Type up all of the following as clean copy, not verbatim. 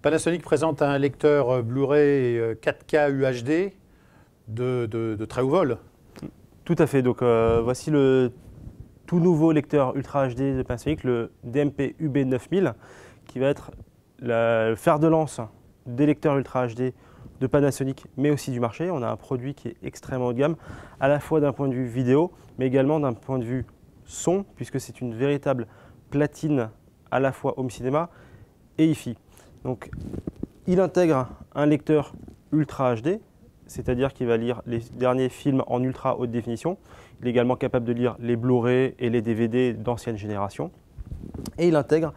Panasonic présente un lecteur Blu-ray 4K UHD de très haut vol. Tout à fait. Donc voici le tout nouveau lecteur Ultra HD de Panasonic, le DMP UB9000, qui va être le fer de lance des lecteurs Ultra HD de Panasonic, mais aussi du marché. On a un produit qui est extrêmement haut de gamme, à la fois d'un point de vue vidéo, mais également d'un point de vue son, puisque c'est une véritable platine à la fois home cinéma et hi-fi. Donc, il intègre un lecteur Ultra HD, c'est-à-dire qu'il va lire les derniers films en ultra haute définition. Il est également capable de lire les Blu-ray et les DVD d'ancienne génération. Et il intègre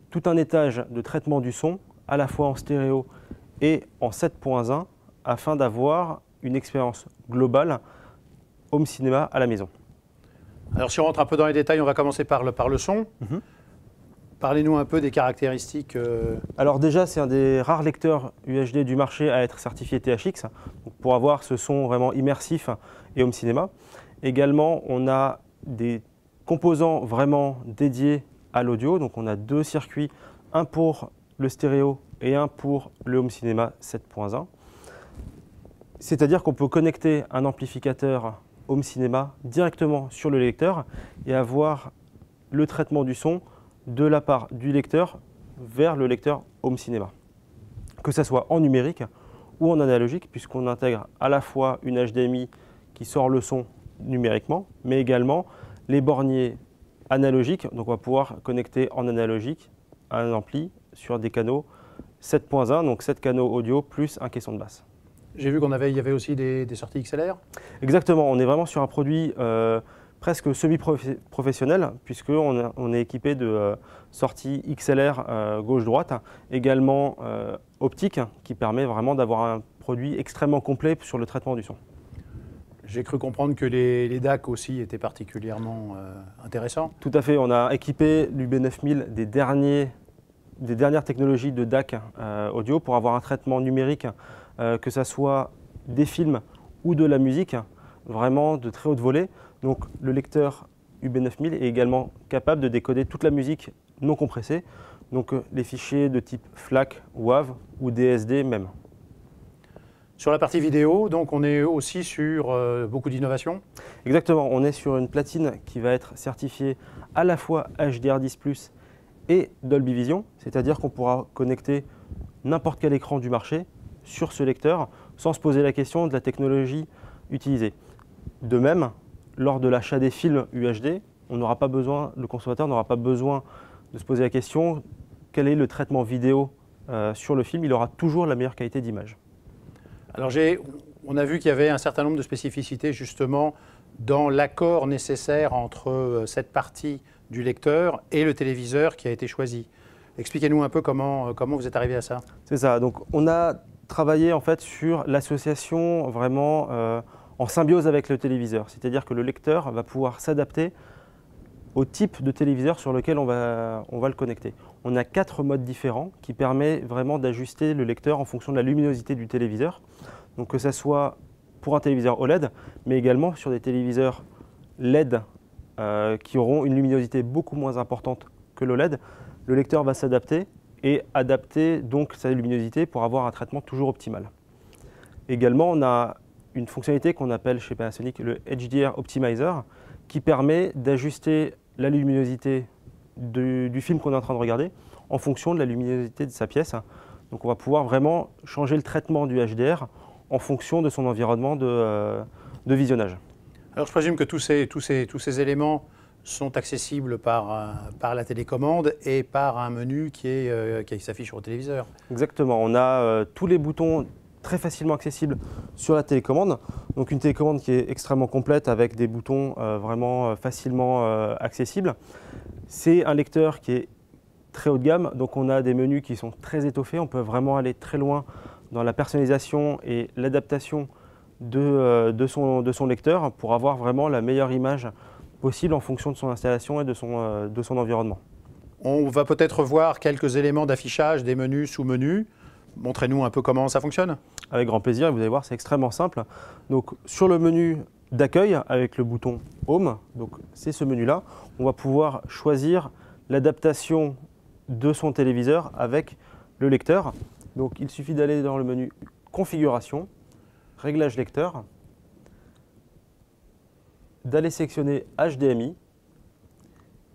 tout un étage de traitement du son, à la fois en stéréo et en 7.1, afin d'avoir une expérience globale home cinéma à la maison. Alors si on rentre un peu dans les détails, on va commencer par le son. Parlez-nous un peu des caractéristiques. Alors déjà, c'est un des rares lecteurs UHD du marché à être certifié THX, donc pour avoir ce son vraiment immersif et home cinéma. Également, on a des composants vraiment dédiés à l'audio. Donc on a deux circuits, un pour le stéréo et un pour le home cinéma 7.1. C'est-à-dire qu'on peut connecter un amplificateur home cinéma directement sur le lecteur et avoir le traitement du son de la part du lecteur vers le lecteur home cinéma. Que ce soit en numérique ou en analogique, puisqu'on intègre à la fois une HDMI qui sort le son numériquement, mais également les borniers analogiques. Donc on va pouvoir connecter en analogique un ampli sur des canaux 7.1, donc 7 canaux audio plus un caisson de basse. J'ai vu qu'il y avait aussi des sorties XLR. Exactement, on est vraiment sur un produit presque semi-professionnel, puisqu'on est équipé de sorties XLR gauche-droite, également optique, qui permet vraiment d'avoir un produit extrêmement complet sur le traitement du son. J'ai cru comprendre que les DAC aussi étaient particulièrement intéressants. Tout à fait, on a équipé l'UB9000 des dernières technologies de DAC audio pour avoir un traitement numérique, que ce soit des films ou de la musique, vraiment de très haute volée. Donc le lecteur UB9000 est également capable de décoder toute la musique non compressée, donc les fichiers de type FLAC, WAV ou DSD même. Sur la partie vidéo, donc on est aussi sur beaucoup d'innovations. Exactement, on est sur une platine qui va être certifiée à la fois HDR10+ et Dolby Vision, c'est-à-dire qu'on pourra connecter n'importe quel écran du marché sur ce lecteur sans se poser la question de la technologie utilisée. De même, lors de l'achat des films UHD, le consommateur n'aura pas besoin de se poser la question quel est le traitement vidéo sur le film, il aura toujours la meilleure qualité d'image. Alors on a vu qu'il y avait un certain nombre de spécificités justement dans l'accord nécessaire entre cette partie du lecteur et le téléviseur qui a été choisi. Expliquez-nous un peu comment vous êtes arrivé à ça. C'est ça, donc on a travaillé en fait sur l'association vraiment en symbiose avec le téléviseur, c'est-à-dire que le lecteur va pouvoir s'adapter au type de téléviseur sur lequel on va le connecter. On a 4 modes différents qui permettent vraiment d'ajuster le lecteur en fonction de la luminosité du téléviseur. Donc que ce soit pour un téléviseur OLED, mais également sur des téléviseurs LED qui auront une luminosité beaucoup moins importante que l'OLED. Le lecteur va s'adapter et adapter donc sa luminosité pour avoir un traitement toujours optimal. Également, on a une fonctionnalité qu'on appelle chez Panasonic le HDR Optimizer qui permet d'ajuster la luminosité du film qu'on est en train de regarder en fonction de la luminosité de sa pièce. Donc on va pouvoir vraiment changer le traitement du HDR en fonction de son environnement de visionnage. Alors je présume que tous ces éléments sont accessibles par la télécommande et par un menu qui s'affiche sur le téléviseur. Exactement, on a tous les boutons très facilement accessible sur la télécommande. Donc une télécommande qui est extrêmement complète avec des boutons vraiment facilement accessibles. C'est un lecteur qui est très haut de gamme, donc on a des menus qui sont très étoffés. On peut vraiment aller très loin dans la personnalisation et l'adaptation de son lecteur pour avoir vraiment la meilleure image possible en fonction de son installation et de son environnement. On va peut-être voir quelques éléments d'affichage des menus, sous-menus. Montrez-nous un peu comment ça fonctionne. Avec grand plaisir, vous allez voir, c'est extrêmement simple. Donc, sur le menu d'accueil, avec le bouton Home, donc c'est ce menu-là, on va pouvoir choisir l'adaptation de son téléviseur avec le lecteur. Donc il suffit d'aller dans le menu Configuration, Réglage lecteur, d'aller sélectionner HDMI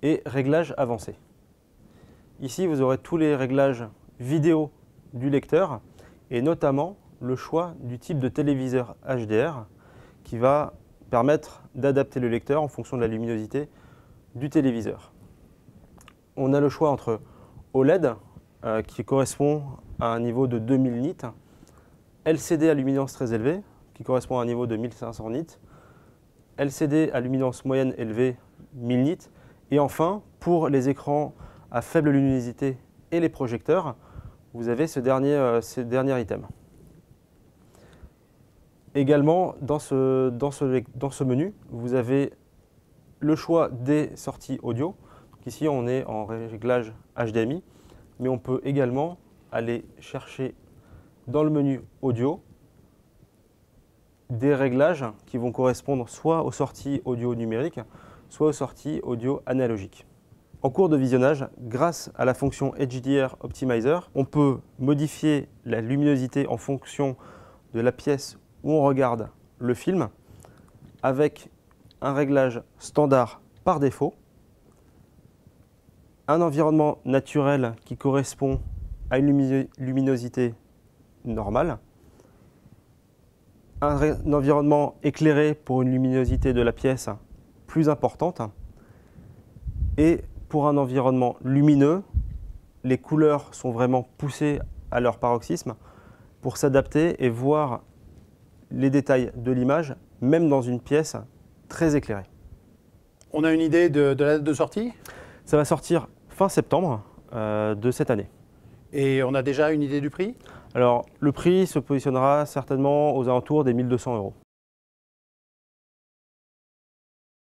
et Réglages avancés. Ici, vous aurez tous les réglages vidéo du lecteur et notamment le choix du type de téléviseur HDR qui va permettre d'adapter le lecteur en fonction de la luminosité du téléviseur. On a le choix entre OLED qui correspond à un niveau de 2000 nits, LCD à luminance très élevée qui correspond à un niveau de 1500 nits, LCD à luminance moyenne élevée 1000 nits et enfin pour les écrans à faible luminosité et les projecteurs, vous avez ces derniers items. Également, dans ce menu, vous avez le choix des sorties audio. Donc ici, on est en réglage HDMI, mais on peut également aller chercher dans le menu audio des réglages qui vont correspondre soit aux sorties audio numériques, soit aux sorties audio analogiques. En cours de visionnage, grâce à la fonction HDR Optimizer, on peut modifier la luminosité en fonction de la pièce où on regarde le film avec un réglage standard par défaut, un environnement naturel qui correspond à une luminosité normale, un environnement éclairé pour une luminosité de la pièce plus importante et pour un environnement lumineux, les couleurs sont vraiment poussées à leur paroxysme pour s'adapter et voir les détails de l'image, même dans une pièce très éclairée. On a une idée de la date de sortie? Ça va sortir fin septembre de cette année. Et on a déjà une idée du prix? Alors, le prix se positionnera certainement aux alentours des 1 200 €.